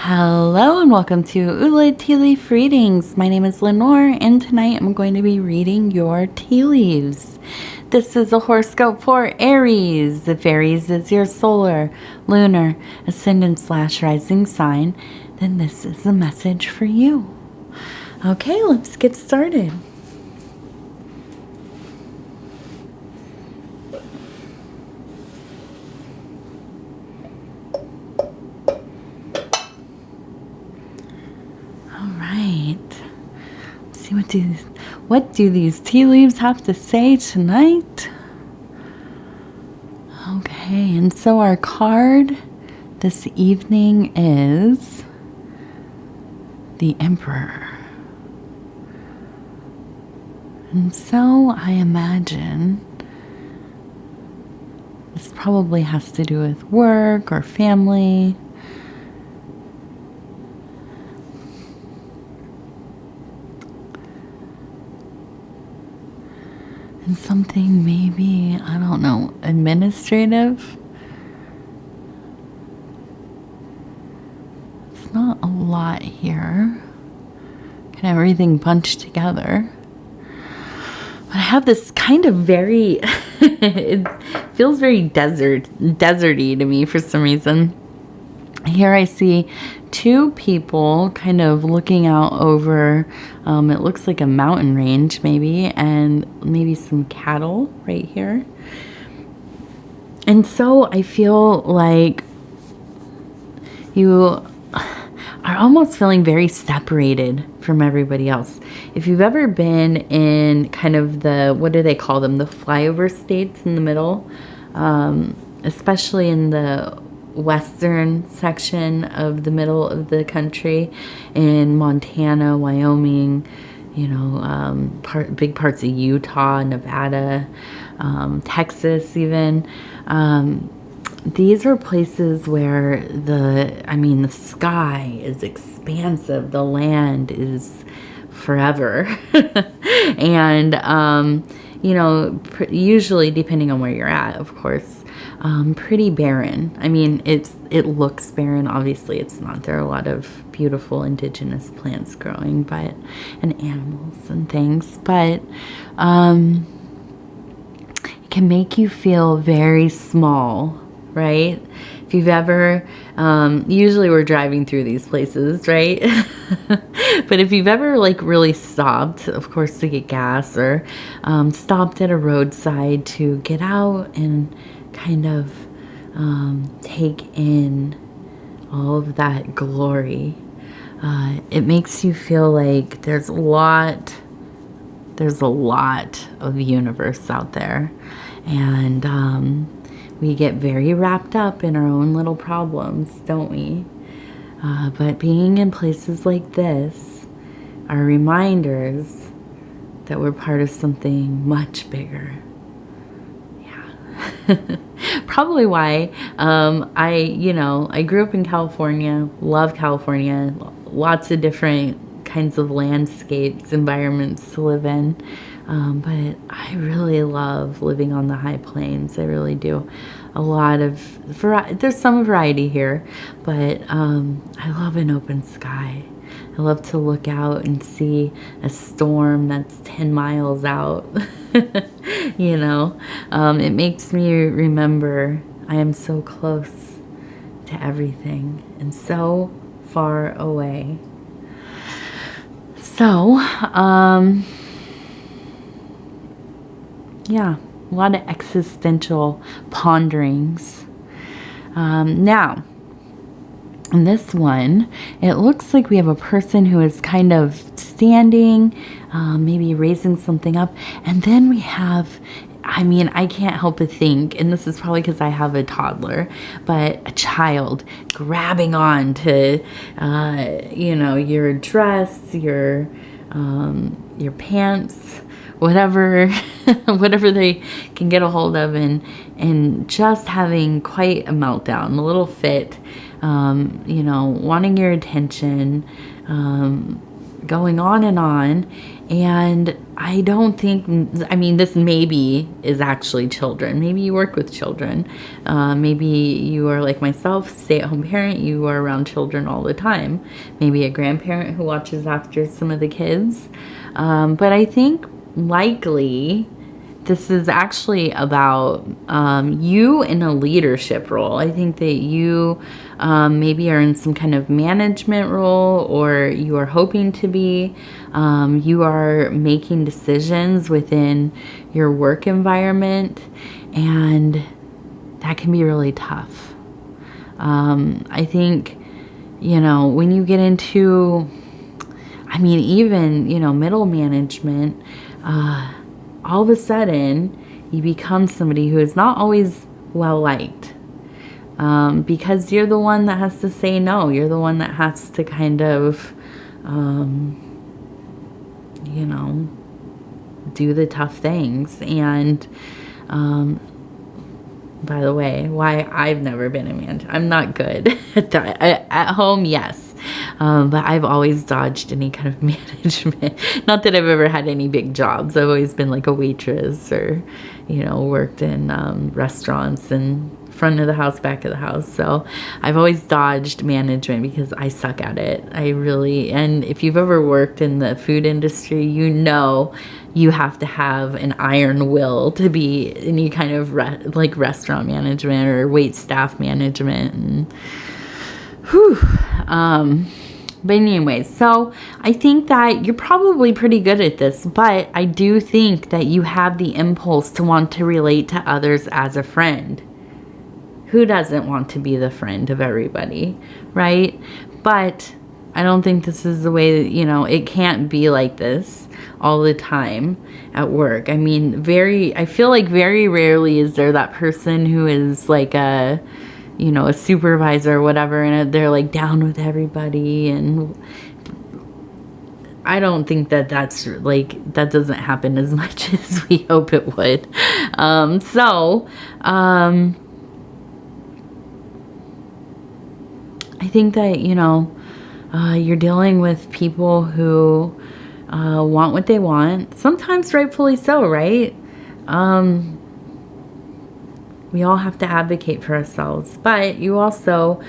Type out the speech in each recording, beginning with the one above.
Hello and welcome to Ula Tea Leaf Readings. My name is Lenor and tonight I'm going to be reading your tea leaves. This is a horoscope for Aries. If Aries is your solar, lunar, ascendant / rising sign, then this is a message for you. Okay, let's get started. See what do these tea leaves have to say tonight? Okay, and so our card this evening is the Emperor. And so I imagine this probably has to do with work or family. And something maybe, I don't know, administrative. It's not a lot here. Kind of everything bunched together. But I have this kind of very, it feels very deserty to me for some reason. Here I see two people kind of looking out over, it looks like a mountain range maybe, and maybe some cattle right here. And so I feel like you are almost feeling very separated from everybody else. If you've ever been in kind of the, what do they call them, the flyover states in the middle, especially in the western section of the middle of the country, in Montana, Wyoming, you know, big parts of Utah, Nevada, Texas even. These are places where the sky is expansive, the land is forever. And, you know, usually depending on where you're at, of course, pretty barren. I mean, it looks barren. Obviously, it's not. There are a lot of beautiful indigenous plants growing, and animals and things. But it can make you feel very small, right? If you've ever, usually we're driving through these places, right? But if you've ever like really stopped, of course, to get gas, or stopped at a roadside to get out and kind of take in all of that glory, it makes you feel like there's a lot of universe out there, and we get very wrapped up in our own little problems, don't we? But being in places like this are reminders that we're part of something much bigger. Probably why I grew up in California, love California, lots of different kinds of landscapes, environments to live in, but I really love living on the high plains. I really do. A lot of there's some variety here, but I love an open sky. I love to look out and see a storm that's 10 miles out. You know, it makes me remember I am so close to everything and so far away. So, yeah, a lot of existential ponderings. Now, in this one, it looks like we have a person who is kind of standing, maybe raising something up. And then we have, I can't help but think, and this is probably because I have a toddler, but a child grabbing on to, your dress, your pants, whatever, whatever they can get a hold of, and just having quite a meltdown, a little fit, wanting your attention, going on and on. And I don't think, I mean, this maybe is actually children. Maybe you work with children. Maybe you are like myself, stay-at-home parent. You are around children all the time. Maybe a grandparent who watches after some of the kids. But I think likely this is actually about you in a leadership role. I think that you maybe are in some kind of management role, or you are hoping to be. You are making decisions within your work environment, and that can be really tough. I think, you know, when you get into, I mean, even, you know, middle management, all of a sudden you become somebody who is not always well liked, because you're the one that has to say no. You're the one that has to kind of, you know, do the tough things. And by the way, why I've never been a manager. I'm not good at that. At home, yes. But I've always dodged any kind of management. Not that I've ever had any big jobs. I've always been like a waitress, or, you know, worked in restaurants and front of the house, back of the house. So I've always dodged management because I suck at it. I really, and if you've ever worked in the food industry, you know you have to have an iron will to be any kind of like restaurant management or wait staff management. And whew. But anyways, so I think that you're probably pretty good at this, but I do think that you have the impulse to want to relate to others as a friend. Who doesn't want to be the friend of everybody, right? But I don't think this is the way that, you know, it can't be like this all the time at work. I mean, I feel like very rarely is there that person who is like a, you know, a supervisor or whatever, and they're like down with everybody. And I don't think that that's like, that doesn't happen as much as we hope it would. I think that, you know, you're dealing with people who want what they want, sometimes rightfully so, right? We all have to advocate for ourselves, but you also,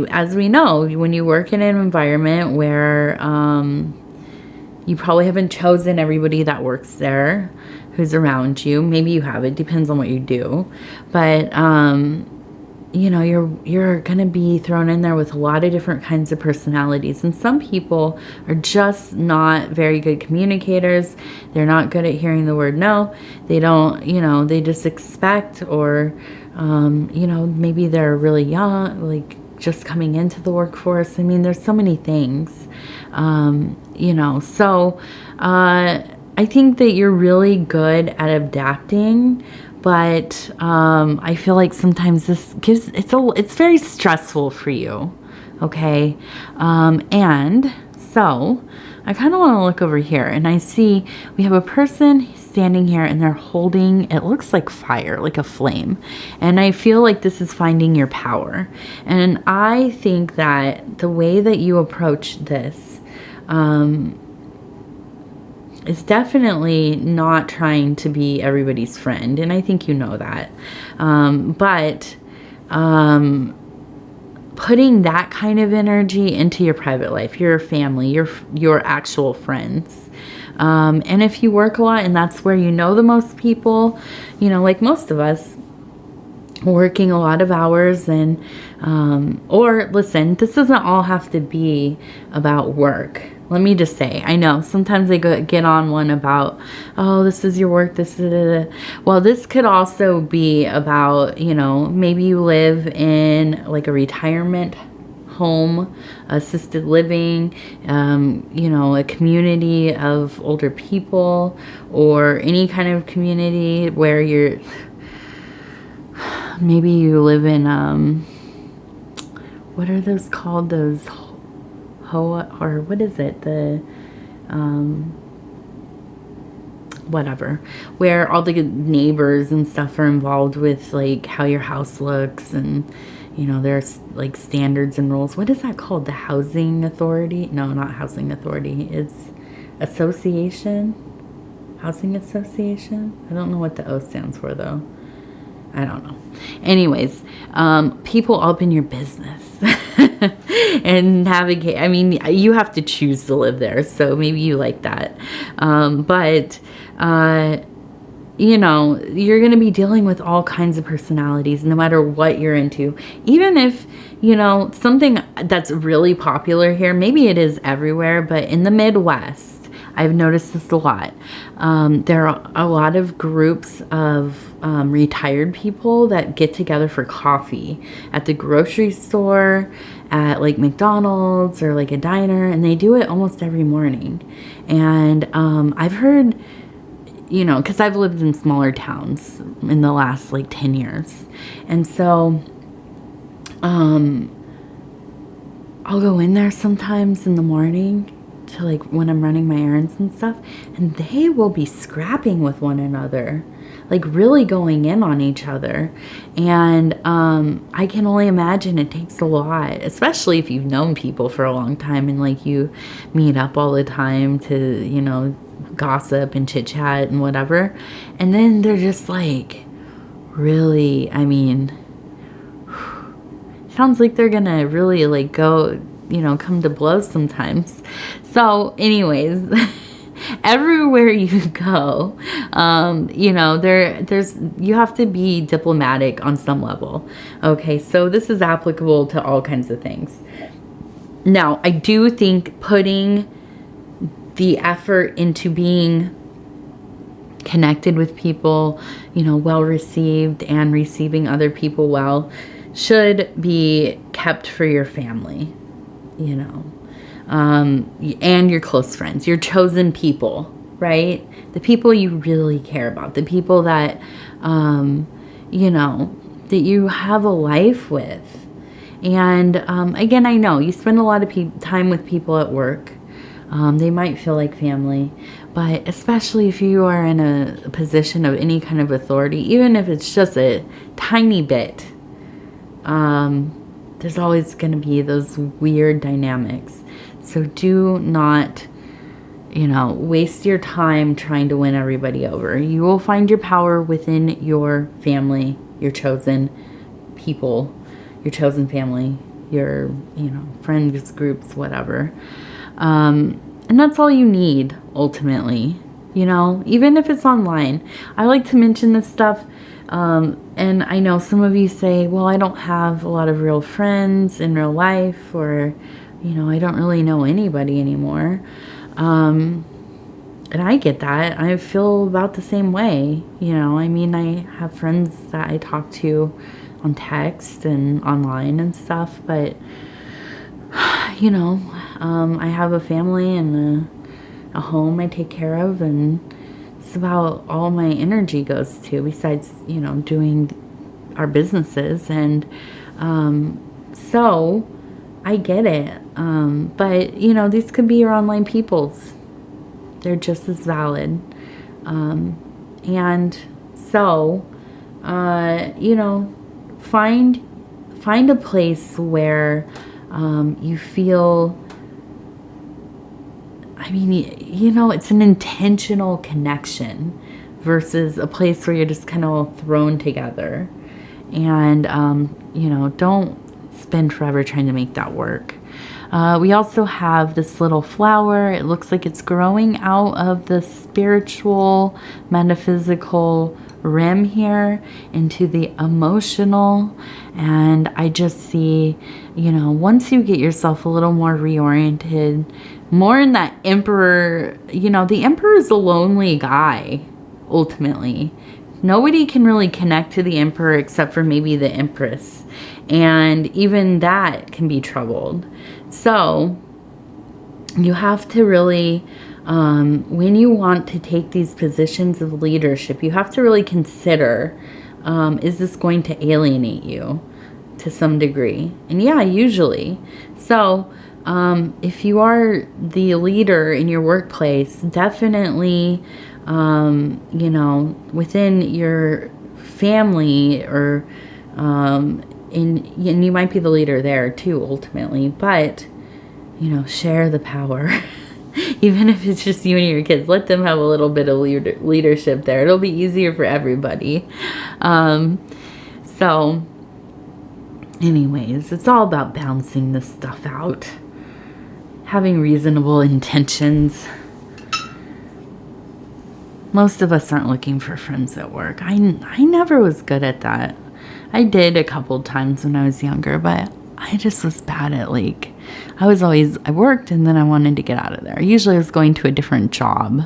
as we know, when you work in an environment where you probably haven't chosen everybody that works there who's around you. Maybe you have, it depends on what you do, but you know, you're going to be thrown in there with a lot of different kinds of personalities. And some people are just not very good communicators. They're not good at hearing the word no. They don't, you know, they just expect, or, you know, maybe they're really young, like just coming into the workforce. I mean, there's so many things, you know, so I think that you're really good at adapting. But I feel like sometimes this gives, it's very stressful for you, okay? And so I kind of want to look over here, and I see we have a person standing here, and they're holding, it looks like fire, like a flame. And I feel like this is finding your power. And I think that the way that you approach this, is definitely not trying to be everybody's friend. And I think you know that. But putting that kind of energy into your private life, your family, your actual friends. And if you work a lot and that's where you know the most people, you know, like most of us, working a lot of hours, and or listen, this doesn't all have to be about work. Let me just say, I know sometimes they get on one about, oh, this is your work, this is, well, this could also be about, you know, maybe you live in like a retirement home, assisted living, you know, a community of older people, or any kind of community where you're, maybe you live in, what are those called? Those or what is it? The, whatever, where all the neighbors and stuff are involved with like how your house looks, and, You know, there's like standards and rules. What is that called? The housing authority? No, not housing authority. It's association. Housing association. I don't know what the O stands for though. I don't know. Anyways, people up in your business and navigate. I mean, you have to choose to live there, so maybe you like that. But you know, you're going to be dealing with all kinds of personalities no matter what you're into. Even if, you know, something that's really popular here, maybe it is everywhere, but in the Midwest, I've noticed this a lot. There are a lot of groups of retired people that get together for coffee at the grocery store, at like McDonald's or like a diner, and they do it almost every morning. And I've heard, you know, because I've lived in smaller towns in the last like 10 years. And so I'll go in there sometimes in the morning to like when I'm running my errands and stuff, and they will be scrapping with one another, like really going in on each other. And I can only imagine it takes a lot, especially if you've known people for a long time and like you meet up all the time to, you know, gossip and chit chat and whatever. And then they're just like really, I mean, sounds like they're gonna really like go, you know, come to blows sometimes. So anyways, everywhere you go, you know, there's you have to be diplomatic on some level. Okay, so this is applicable to all kinds of things. Now, I do think putting the effort into being connected with people, you know, well received and receiving other people well should be kept for your family, you know, and your close friends, your chosen people, right? The people you really care about, the people that, you know, that you have a life with. And again, I know you spend a lot of time with people at work. They might feel like family, but especially if you are in a position of any kind of authority, even if it's just a tiny bit, there's always going to be those weird dynamics. So do not, you know, waste your time trying to win everybody over. You will find your power within your family, your chosen people, your chosen family, your, you know, friends, groups, whatever. And that's all you need, ultimately, you know, even if it's online. I like to mention this stuff. And I know some of you say, well, I don't have a lot of real friends in real life, or, you know, I don't really know anybody anymore. And I get that. I feel about the same way. You know, I mean, I have friends that I talk to on text and online and stuff, but you know, I have a family and a home I take care of, and it's about all my energy goes to, besides, you know, doing our businesses. And so I get it. But, you know, these could be your online peoples. They're just as valid. And so, you know, find a place where you feel, I mean, you know, it's an intentional connection versus a place where you're just kind of thrown together. And, you know, don't spend forever trying to make that work. We also have this little flower. It looks like it's growing out of the spiritual, metaphysical rim here into the emotional. And I just see, you know, once you get yourself a little more reoriented, more in that emperor, you know, the emperor is a lonely guy, ultimately. Nobody can really connect to the emperor except for maybe the empress. And even that can be troubled. So you have to really, when you want to take these positions of leadership, you have to really consider, is this going to alienate you to some degree? And yeah, usually. So if you are the leader in your workplace, definitely, you know, within your family or and you might be the leader there too, ultimately, but, you know, share the power. Even if it's just you and your kids, let them have a little bit of leadership there. It'll be easier for everybody. So anyways, it's all about balancing this stuff out. Having reasonable intentions. Most of us aren't looking for friends at work. I never was good at that. I did a couple times when I was younger, but I just was bad at, like, I worked and then I wanted to get out of there. Usually I was going to a different job,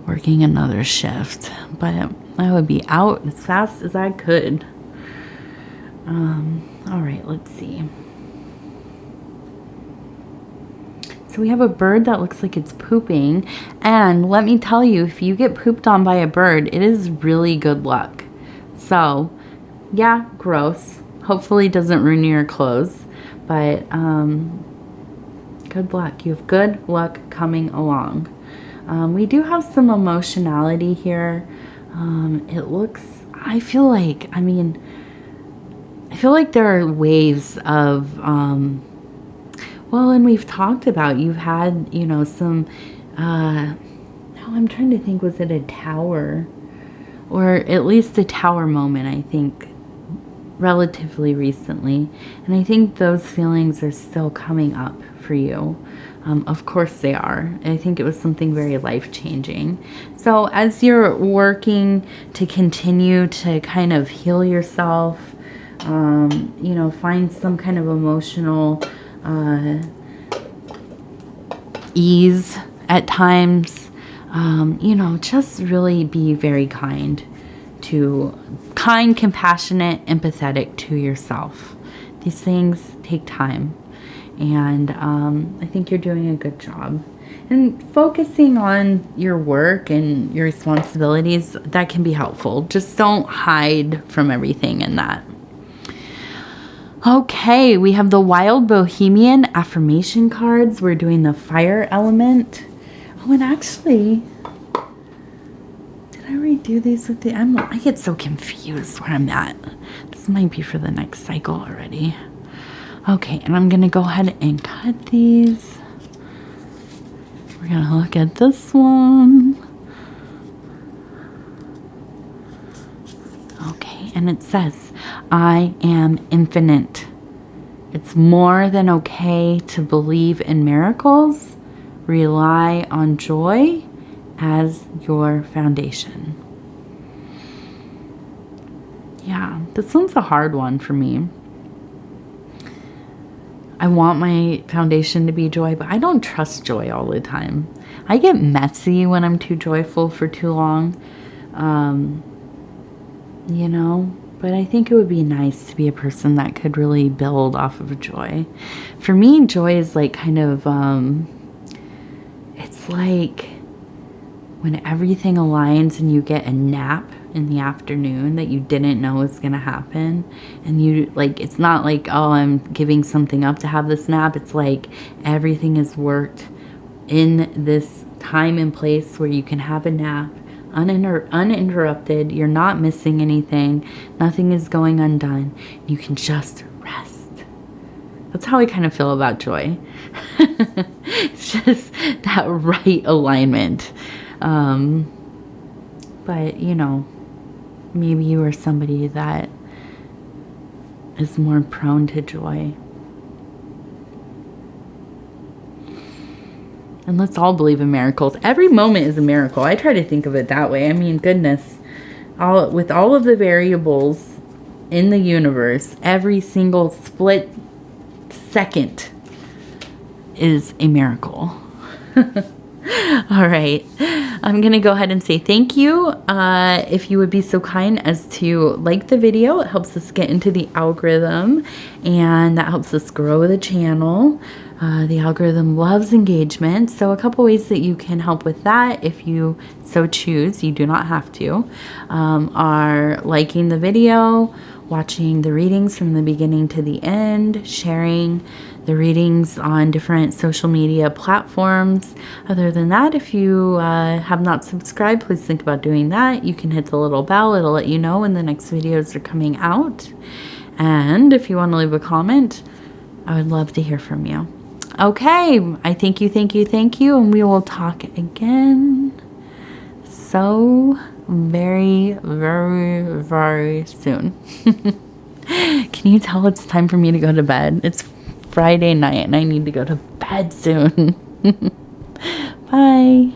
working another shift, but I would be out as fast as I could. All right, let's see. So we have a bird that looks like it's pooping, and let me tell you, if you get pooped on by a bird, it is really good luck. So yeah, gross. Hopefully it doesn't ruin your clothes, but good luck. You have good luck coming along. We do have some emotionality here. I feel like there are waves of, well, and we've talked about, you've had, you know, some, now I'm trying to think, was it a tower? Or at least a tower moment, I think, relatively recently. And I think those feelings are still coming up for you. Of course they are. I think it was something very life-changing. So as you're working to continue to kind of heal yourself, you know, find some kind of emotional ease at times, you know, just really be very kind, compassionate, empathetic to yourself. These things take time, and I think you're doing a good job. And focusing on your work and your responsibilities, that can be helpful. Just don't hide from everything in that. Okay, we have the Wild Bohemian affirmation cards. We're doing the fire element. Oh, and actually, did I redo these with the emblem? I get so confused where I'm at. This might be for the next cycle already. Okay, and I'm going to go ahead and cut these. We're going to look at this one. Okay, and it says, I am infinite. It's more than okay to believe in miracles. Rely on joy as your foundation. Yeah, this one's a hard one for me. I want my foundation to be joy, but I don't trust joy all the time. I get messy when I'm too joyful for too long. You know, but I think it would be nice to be a person that could really build off of joy. For me, joy is like kind of, it's like when everything aligns and you get a nap in the afternoon that you didn't know was going to happen. And you, like, it's not like, oh, I'm giving something up to have this nap. It's like everything is worked in this time and place where you can have a nap uninterrupted. You're not missing anything. Nothing is going undone. You can just rest. That's how I kind of feel about joy. It's just that right alignment. But, you know, maybe you are somebody that is more prone to joy. And let's all believe in miracles. Every moment is a miracle. I try to think of it that way. I mean, goodness, with all of the variables in the universe, every single split second is a miracle. All right. I'm going to go ahead and say thank you. If you would be so kind as to like the video, it helps us get into the algorithm, and that helps us grow the channel. The algorithm loves engagement. So a couple ways that you can help with that, if you so choose, you do not have to, are liking the video watching the readings from the beginning to the end, sharing the readings on different social media platforms. Other than that, if you have not subscribed, please think about doing that. You can hit the little bell. It'll let you know when the next videos are coming out. And if you want to leave a comment, I would love to hear from you. Okay, I thank you, and we will talk again so very, very, very soon. Can you tell it's time for me to go to bed? It's Friday night and I need to go to bed soon. Bye.